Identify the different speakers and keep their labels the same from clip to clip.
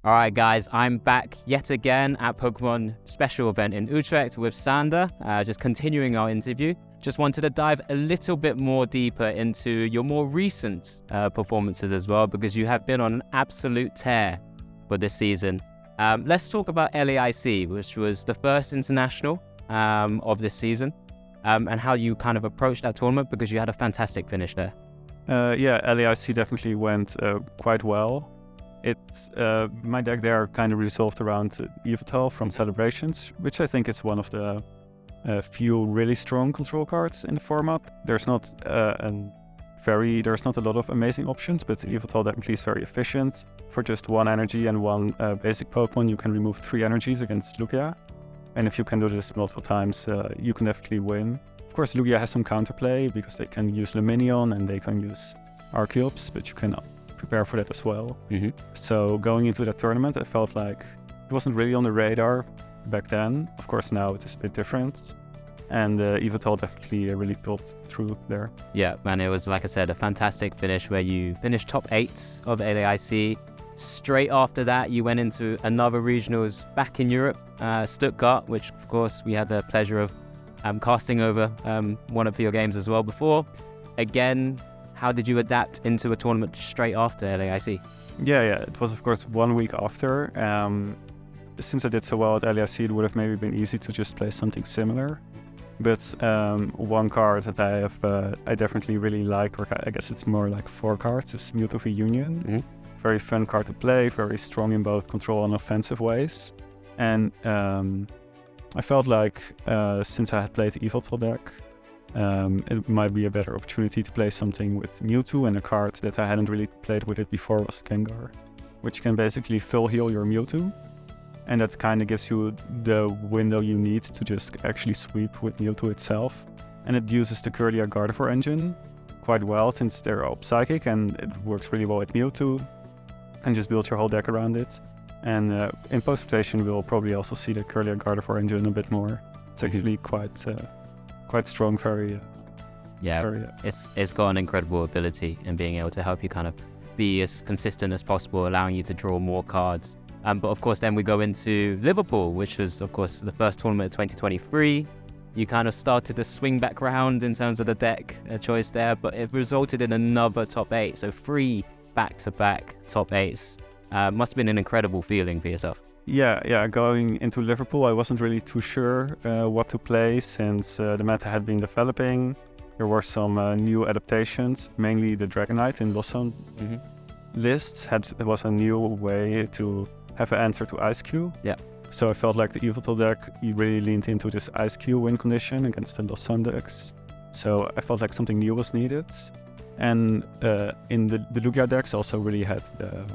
Speaker 1: All right, guys, I'm back yet again at Pokemon special event in Utrecht with Sander, just continuing our interview. Just wanted to dive a little bit more deeper into your more recent performances as well, because you have been on an absolute tear for this season. Let's talk about LAIC, which was the first international of this season, and how you kind of approached that tournament, because you had a fantastic finish there.
Speaker 2: Yeah, LAIC definitely went quite well. It's my deck there kind of resolved around Yveltal from Celebrations, which I think is one of the few really strong control cards in the format. There's not a lot of amazing options, but Yveltal definitely is very efficient. For just one energy and one basic Pokemon, you can remove 3 energies against Lugia. And if you can do this multiple times, you can definitely win. Of course, Lugia has some counterplay because they can use Luminion and they can use Archeops, but you can prepare for that as well.
Speaker 1: Mm-hmm.
Speaker 2: So going into that tournament, I felt like it wasn't really on the radar back then. Of course, now it is a bit different. And Yveltal definitely really pulled through there.
Speaker 1: Yeah, man, it was, like I said, a fantastic finish where you finished top 8 of LAIC. Straight after that, you went into another regionals back in Europe, Stuttgart, which, of course, we had the pleasure of casting over one of your games as well before. Again, how did you adapt into a tournament straight after LAIC?
Speaker 2: Yeah, it was, of course, 1 week after. Since I did so well at LAIC, it would have maybe been easy to just play something similar. But one card that I definitely really like, or I guess it's more like 4 cards, is Mewtwo v Union.
Speaker 1: Mm-hmm.
Speaker 2: Very fun card to play, very strong in both control and offensive ways. And I felt like since I had played the Yveltal deck, it might be a better opportunity to play something with Mewtwo, and a card that I hadn't really played with it before was Gengar, which can basically full heal your Mewtwo. And that kind of gives you the window you need to just actually sweep with Mewtwo itself. And it uses the Kirlia Gardevoir engine quite well, since they're all psychic, and it works really well with Mewtwo. And just build your whole deck around it. And in post-rotation, we'll probably also see the Kirlia Gardevoir engine a bit more. It's actually quite strong, very...
Speaker 1: It's got an incredible ability in being able to help you kind of be as consistent as possible, allowing you to draw more cards. But of course, then we go into Liverpool, which was, of course, the first tournament of 2023. You kind of started to swing back round in terms of the deck choice there, but it resulted in another top 8. So 3 back-to-back top 8s. Must have been an incredible feeling for yourself.
Speaker 2: Yeah. Going into Liverpool, I wasn't really too sure what to play, since the meta had been developing. There were some new adaptations, mainly the Dragonite in Lawson lists. It was a new way to have an answer to Ice Q.
Speaker 1: Yeah.
Speaker 2: So I felt like the Yveltal deck really leaned into this Ice Q win condition against the Lawson decks. So I felt like something new was needed. And in the Lugia decks also really had the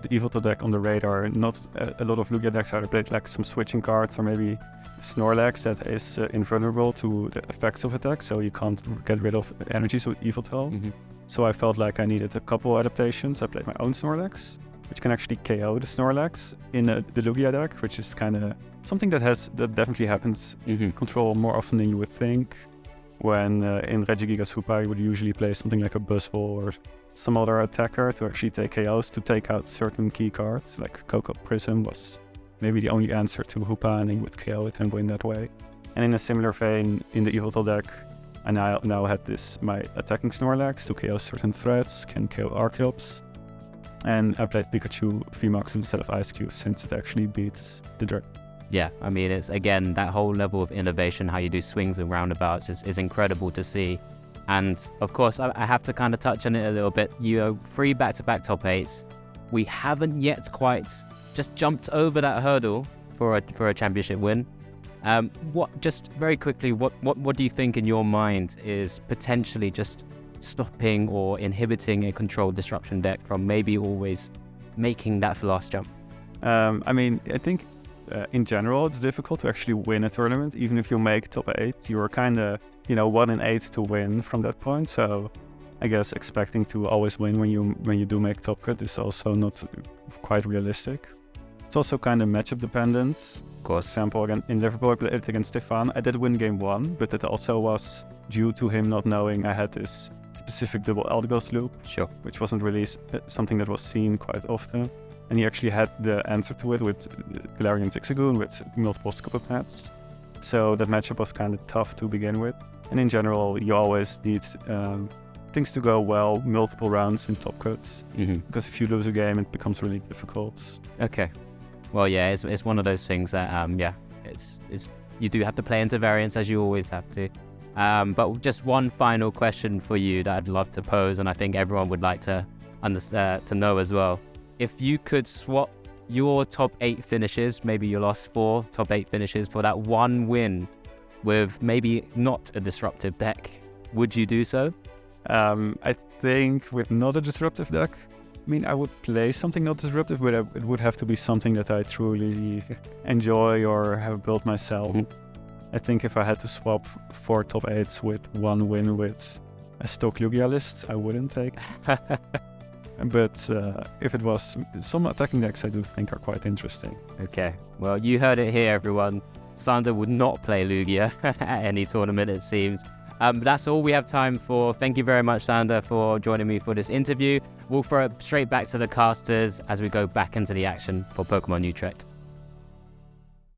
Speaker 2: Yveltal deck on the radar. Not a lot of Lugia decks either played like some switching cards, or maybe Snorlax that is invulnerable to the effects of attack, so you can't get rid of energies with Yveltal.
Speaker 1: Mm-hmm.
Speaker 2: So I felt like I needed a couple adaptations. I played my own Snorlax, which can actually KO the Snorlax in the Lugia deck, which is kind of something that definitely happens control more often than you would think. When in Regigigas Hoopa, you would usually play something like a Buzzwole or some other attacker to actually take KOs to take out certain key cards, like Coco Prism was maybe the only answer to Hoopa, and he would KO it and win that way. And in a similar vein, in the Yveltal deck, I now had my attacking Snorlax to KO certain threats, can KO Archeops. And I played Pikachu VMAX instead of Ice Cube, since it actually beats the Dragon.
Speaker 1: Yeah, I mean, it's, again, that whole level of innovation, how you do swings and roundabouts is incredible to see. And of course, I have to kind of touch on it a little bit. You know, 3 back-to-back top 8s. We haven't yet quite just jumped over that hurdle for a championship win. Just very quickly, what do you think in your mind is potentially just stopping or inhibiting a controlled disruption deck from maybe always making that last jump?
Speaker 2: I mean, I think in general, it's difficult to actually win a tournament. Even if you make top 8, you're kind of, 1 in 8 to win from that point. So I guess expecting to always win when you do make top cut is also not quite realistic. It's also kind of matchup dependent.
Speaker 1: Of course.
Speaker 2: For example, again, in Liverpool, I played against Stefan. I did win game 1, but it also was due to him not knowing I had this specific double Eldegoss loop.
Speaker 1: Sure.
Speaker 2: Which wasn't really something that was seen quite often. and he actually had the answer to it with Galarian Zigzagoon with multiple Scoopopats. So that matchup was kind of tough to begin with. And in general, you always need things to go well, multiple rounds in top cuts, because if you lose a game, it becomes really difficult.
Speaker 1: Okay. Well, yeah, it's one of those things that, it's you do have to play into variance, as you always have to. But just one final question for you that I'd love to pose, and I think everyone would like to to know as well. If you could swap your top 8 finishes, maybe your last 4 top 8 finishes, for that one win with maybe not a disruptive deck, would you do so?
Speaker 2: I think with not a disruptive deck, I mean, I would play something not disruptive, but it would have to be something that I truly enjoy or have built myself. I think if I had to swap 4 top 8s with one win with a stock Lugia list, I wouldn't take. But if it was some attacking decks, I do think are quite interesting.
Speaker 1: Okay, well, you heard it here, everyone. Sander would not play Lugia at any tournament, it seems. That's all we have time for. Thank you very much, Sander, for joining me for this interview. We'll throw it straight back to the casters as we go back into the action for Pokemon Utrecht.